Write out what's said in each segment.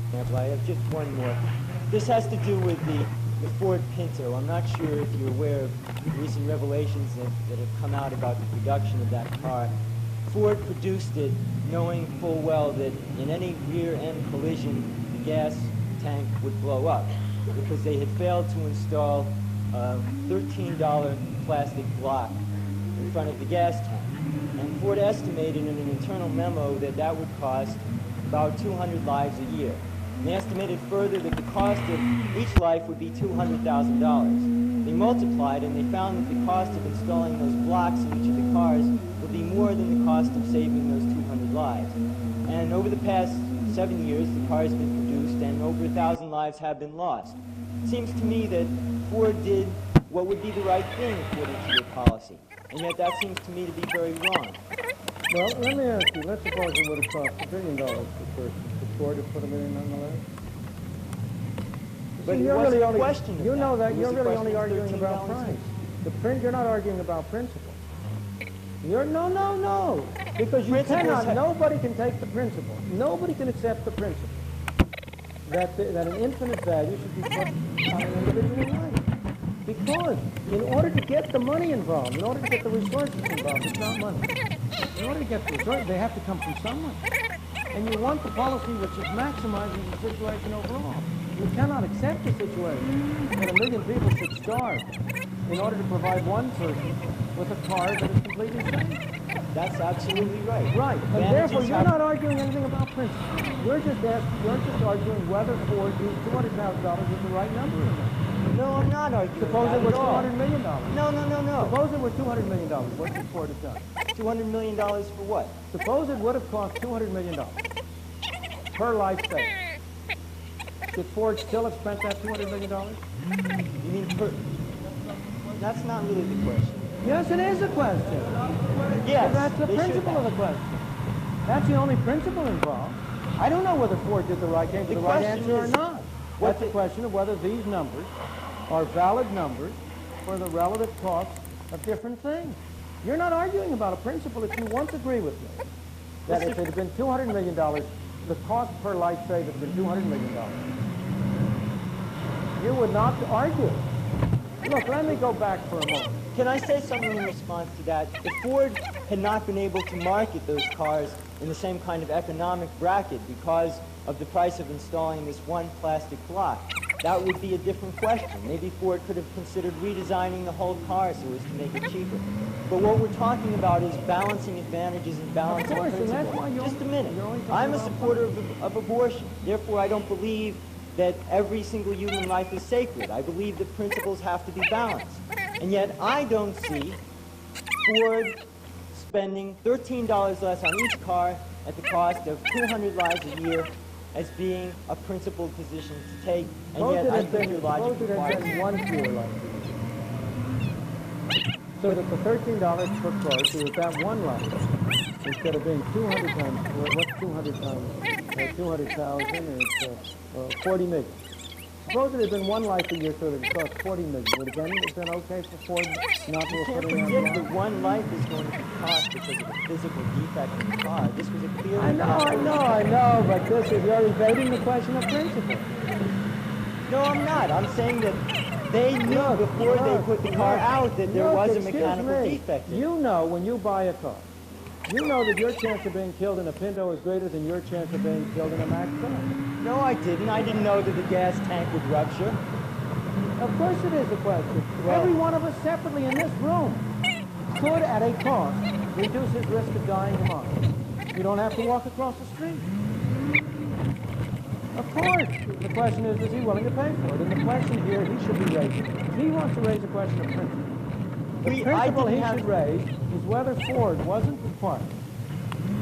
example. I have just one more. This has to do with the Ford Pinto. I'm not sure if you're aware of recent revelations that have come out about the production of that car. Ford produced it knowing full well that in any rear-end collision, the gas tank would blow up because they had failed to install a $13 plastic block in front of the gas tank. And Ford estimated in an internal memo that that would cost about 200 lives a year. And they estimated further that the cost of each life would be $200,000. They multiplied and they found that the cost of installing those blocks in each of the cars would be more than the cost of saving those 200 lives. And over the past 7 years, the car has been produced and over 1,000 lives have been lost. It seems to me that Ford did what would be the right thing according to your policy. And yet that seems to me to be very wrong. Well, let me ask you, let's suppose it would have cost $1 billion for Ford to put $1 million on the list. But you're really only, question you know that you're really only of arguing about price. You're not arguing about principle. No. Because you cannot, nobody can take the principle. Nobody can accept the principle that an infinite value should be put on an individual life. Because in order to get the money involved, in order to get the resources involved, it's not money. In order to get the resources, they have to come from somewhere. And you want the policy which is maximizing the situation overall. You cannot accept the situation that 1 million people should starve in order to provide one person with a car that is completely safe. That's absolutely right. Right. And therefore, you're not arguing anything about principle. You're just arguing whether Ford used $200,000 is the right number or not. No, I'm not arguing. Suppose it was $200 million. No. Suppose it were $200 million. What would Ford have done? $200 million for what? Suppose it would have cost $200 million per life saved. Should Ford still have spent that $200 million? You mean per... That's not really the question. Yes, it is a question. Yes. That's the principle of the question. That's the only principle involved. I don't know whether Ford did the right thing, the right answer or not. That's the question of whether these numbers are valid numbers for the relative costs of different things. You're not arguing about a principle if you once agree with me that if it had been $200 million, the cost per life saved had been $200 million. You would not argue. Look, let me go back for a moment. Can I say something in response to that? If Ford had not been able to market those cars in the same kind of economic bracket because of the price of installing this one plastic block, that would be a different question. Maybe Ford could have considered redesigning the whole car so as to make it cheaper. But what we're talking about is balancing advantages and balancing principles. Just a minute. I'm a supporter of abortion. Therefore, I don't believe that every single human life is sacred. I believe that principles have to be balanced. And yet, I don't see Ford spending $13 less on each car at the cost of 200 lives a year as being a principled position to take, and yet I think your logic requires one fewer life. So that the $13 per car, so that that one life, instead of being 200 times, what's 200 times? 200,000 is 40 million. Suppose it had been one life a year, so that it cost 40 million. Would again it have been okay for Ford not to have put it on? You can't predict that one life is going to be cost because of a physical defect in the car. This was a clear... I know, but you're evading the question of principle. No, I'm not. I'm saying that they knew before they put the car out that there was a mechanical defect. You know when you buy a car, you know that your chance of being killed in a Pinto is greater than your chance of being killed in a Mack car. No, I didn't. I didn't know that the gas tank would rupture. Of course it is a question. Well, every one of us separately in this room could, at a cost, reduce his risk of dying tomorrow. You don't have to walk across the street. Of course. The question is he willing to pay for it? And the question here he should be raising. He wants to raise a question of principle. The principle he should raise is whether Ford wasn't required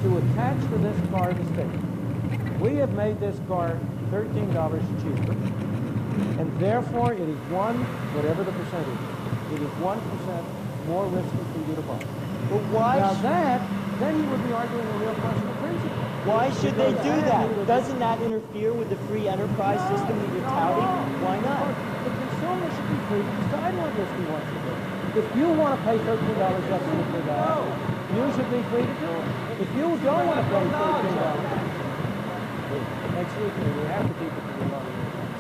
to attach to this car the state. We have made this car $13 cheaper, and therefore it is whatever the percentage is, it is 1% more risky for you to buy. But why? Now then you would be arguing a real question of principle. Why should they do that? Doesn't that interfere with the free enterprise system that you're touting? Why not? The consumer should be free to decide what risk he wants to do. If you want to pay $13 just for that, you should be free to do it. If you don't want to pay $13, Exclusively, we have to keep it to the law.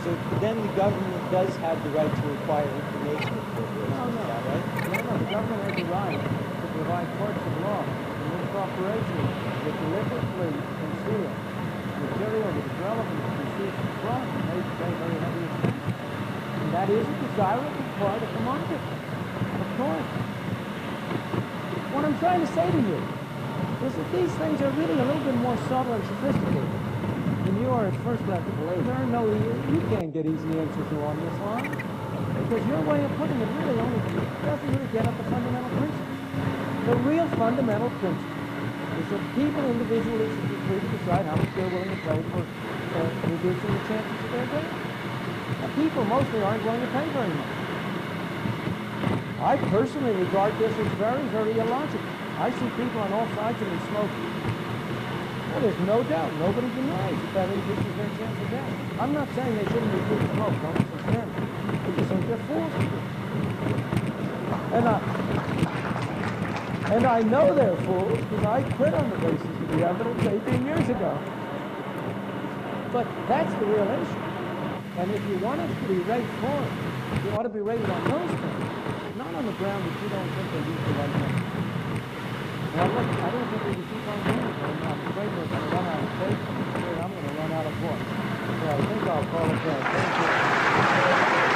So then the government does have the right to require information of corporations, is that right? No, the government has the right to provide courts of law and when corporations that deliberately conceal material that is relevant to receipts of fraud may pay very heavy expenses. And that is a desirable part of the market, of course. What I'm trying to say to you is that these things are really a little bit more subtle and sophisticated than you are at first led to believe. There are no, you can't get easy answers along this line because your way of putting it really only doesn't really get at the fundamental principle. The real fundamental principle is that people individually should be free to decide how much they're willing to pay for reducing the chances of their death. Now, people mostly aren't going to pay very much. I personally regard this as very, very illogical. I see people on all sides of me smoking. Well, there's no doubt. Nobody denies that increases their chance of death. I'm not saying they shouldn't reduce smoke. Don't misunderstand me. I just think they're fools. And I know they're fools because I quit on the basis of the evidence 18 years ago. But that's the real issue. And if you want us to be rated for it, you ought to be rated on those things, not on the ground that you don't think they use the right thing. Well, look, I don't think we can keep on doing it. I'm afraid we're going to run out of space. I'm afraid I'm going to run out of voice. So I think I'll call it there. Thank you.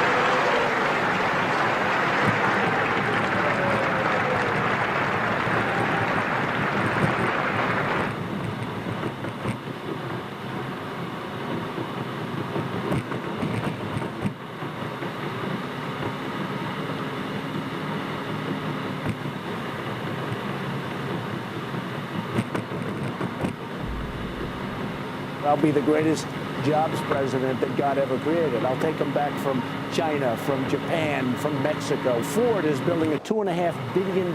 I'll be the greatest jobs president that God ever created. I'll take them back from China, from Japan, from Mexico. Ford is building a $2.5 billion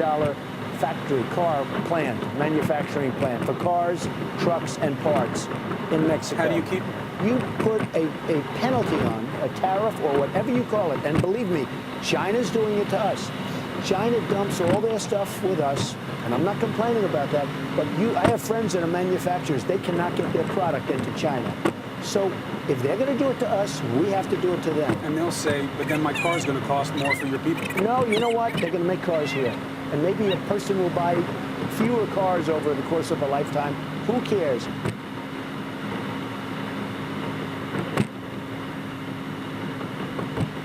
factory, car plant, manufacturing plant for cars, trucks, and parts in Mexico. How do you keep? You put a penalty on, a tariff or whatever you call it, and believe me, China's doing it to us. China dumps all their stuff with us, and I'm not complaining about that, but I have friends that are manufacturers. They cannot get their product into China. So if they're going to do it to us, we have to do it to them. And they'll say, but then my car is going to cost more for your people. No, you know what? They're going to make cars here. And maybe a person will buy fewer cars over the course of a lifetime. Who cares?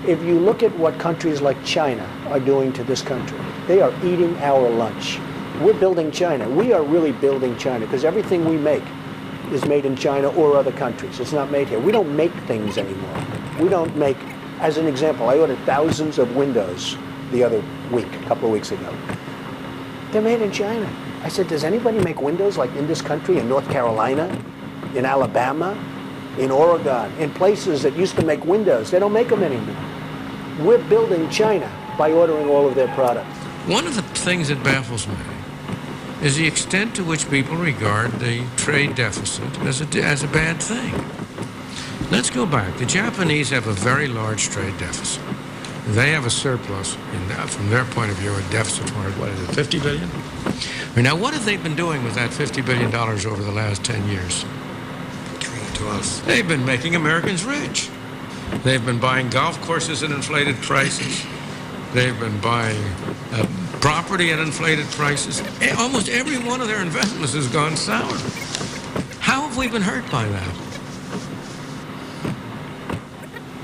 If you look at what countries like China are doing to this country, they are eating our lunch. We're building China. We are really building China because everything we make is made in China or other countries. It's not made here. We don't make things anymore. We don't make, as an example, I ordered thousands of windows the other week, a couple of weeks ago. They're made in China. I said, does anybody make windows like in this country, in North Carolina, in Alabama, in Oregon, in places that used to make windows? They don't make them anymore. We're building China by ordering all of their products. One of the things that baffles me is the extent to which people regard the trade deficit as a bad thing. Let's go back. The Japanese have a very large trade deficit. They have a surplus, from their point of view, a deficit for, what is it, 50 billion? Now, what have they been doing with that $50 billion over the last 10 years? To us. They've been making Americans rich. They've been buying golf courses at inflated prices. They've been buying property at inflated prices. Almost every one of their investments has gone sour. How have we been hurt by that?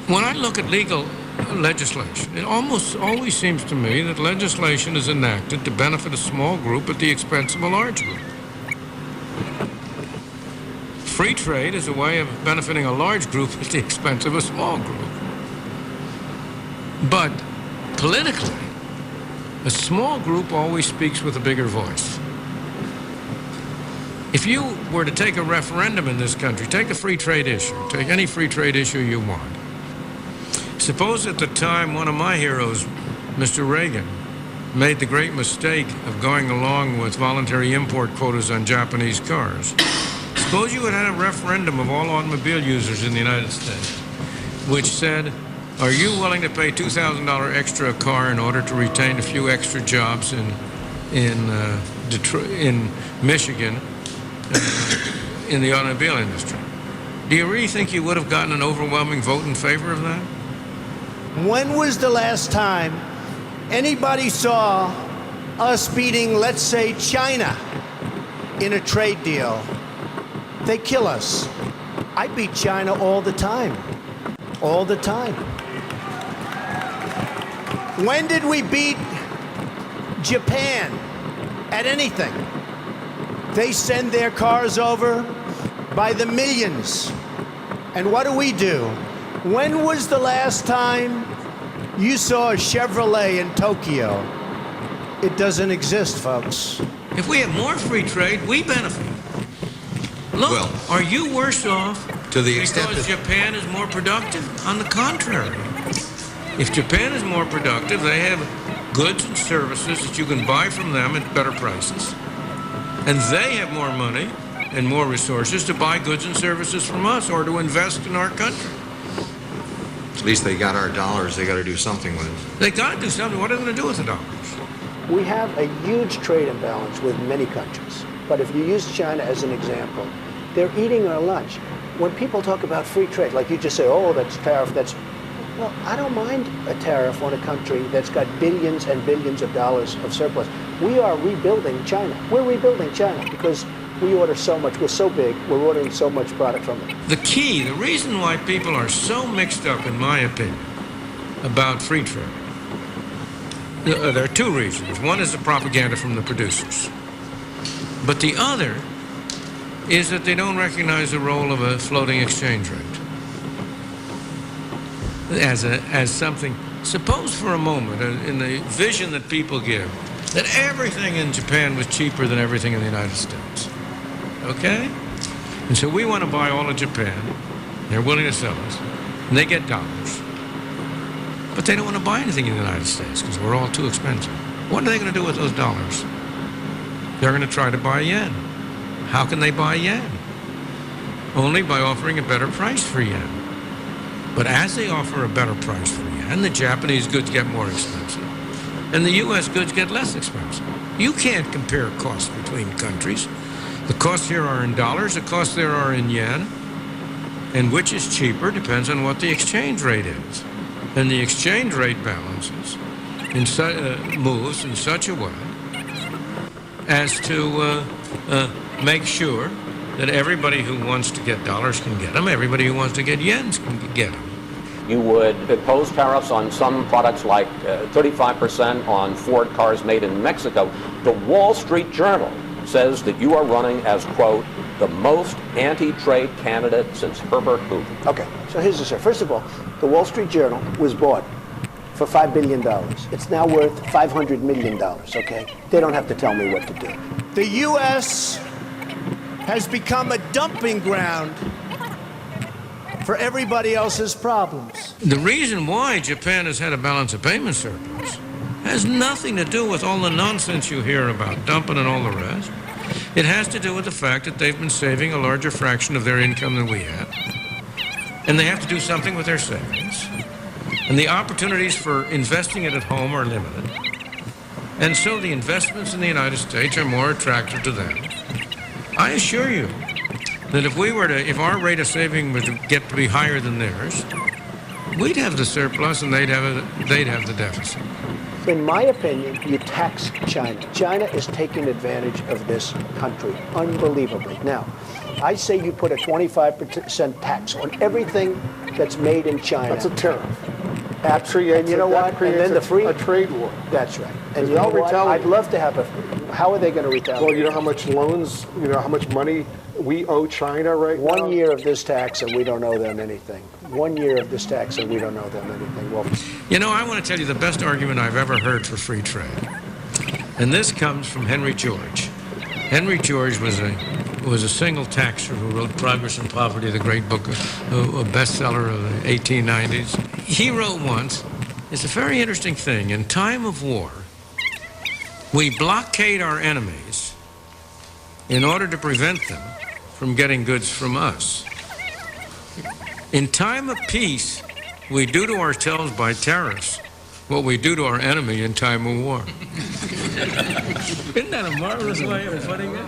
When I look at legal legislation, it almost always seems to me that legislation is enacted to benefit a small group at the expense of a large group. Free trade is a way of benefiting a large group at the expense of a small group. But politically, a small group always speaks with a bigger voice. If you were to take a referendum in this country, take a free trade issue, take any free trade issue you want. Suppose at the time one of my heroes, Mr. Reagan, made the great mistake of going along with voluntary import quotas on Japanese cars. Suppose you had had a referendum of all automobile users in the United States, which said, are you willing to pay $2,000 extra a car in order to retain a few extra jobs in Detroit, in Michigan, in the automobile industry? Do you really think you would have gotten an overwhelming vote in favor of that? When was the last time anybody saw us beating, let's say, China in a trade deal? They kill us. I beat China all the time. All the time. When did we beat Japan at anything? They send their cars over by the millions. And what do? When was the last time you saw a Chevrolet in Tokyo? It doesn't exist, folks. If we have more free trade, we benefit. Look, Well, are you worse off to the extent because that Japan is more productive? On the contrary. If Japan is more productive, they have goods and services that you can buy from them at better prices. And they have more money and more resources to buy goods and services from us or to invest in our country. at least they got our dollars. They got to do something with it. They got to do something. What are they going to do with the dollars? We have a huge trade imbalance with many countries. But if you use China as an example, they're eating our lunch. When people talk about free trade, like you just say, oh, that's tariff, well, I don't mind a tariff on a country that's got billions and billions of dollars of surplus. We are rebuilding China. We're rebuilding China because we order so much. We're so big. We're ordering so much product from them. The reason why people are so mixed up, in my opinion, about free trade, there are two reasons. One is the propaganda from the producers. But the other is that they don't recognize the role of a floating exchange rate as something. Suppose for a moment, in the vision that people give, that everything in Japan was cheaper than everything in the United States. Okay? And so we want to buy all of Japan. They're willing to sell us. And they get dollars. But they don't want to buy anything in the United States because we're all too expensive. What are they going to do with those dollars? They're going to try to buy yen. How can they buy yen? Only by offering a better price for yen. But as they offer a better price for yen, the Japanese goods get more expensive, and the U.S. goods get less expensive. You can't compare costs between countries. The costs here are in dollars, the costs there are in yen, and which is cheaper depends on what the exchange rate is. And the exchange rate balances moves in such a way as to make sure that everybody who wants to get dollars can get them, everybody who wants to get yens can get them. You would impose tariffs on some products like 35% on Ford cars made in Mexico. The Wall Street Journal says that you are running as, quote, the most anti-trade candidate since Herbert Hoover. Okay, so here's the story. First of all, the Wall Street Journal was bought for $5 billion. It's now worth $500 million, okay? They don't have to tell me what to do. The U.S. has become a dumping ground for everybody else's problems. The reason why Japan has had a balance of payment surplus has nothing to do with all the nonsense you hear about dumping and all the rest. It has to do with the fact that they've been saving a larger fraction of their income than we have. And they have to do something with their savings. And the opportunities for investing it at home are limited. And so the investments in the United States are more attractive to them. I assure you that if our rate of saving were to get to be higher than theirs, we'd have the surplus and they'd have the deficit. In my opinion, you tax China. China is taking advantage of this country unbelievably. Now, I say you put a 25% tax on everything that's made in China. That's a tariff. Absolutely. And you know what? And then a trade war. That's right. And you know what? I'd love to have how are they going to retaliate? Well, you know how much loans, how much money we owe China right now? 1 year of this tax and we don't owe them anything. 1 year of this tax and we don't owe them anything. Well, I want to tell you the best argument I've ever heard for free trade. And this comes from Henry George. Henry George was a single taxer who wrote Progress and Poverty, the great book, a bestseller of the 1890s. He wrote once, it's a very interesting thing, in time of war, we blockade our enemies in order to prevent them from getting goods from us. In time of peace, we do to ourselves by tariffs what we do to our enemy in time of war. Isn't that a marvelous way of putting it?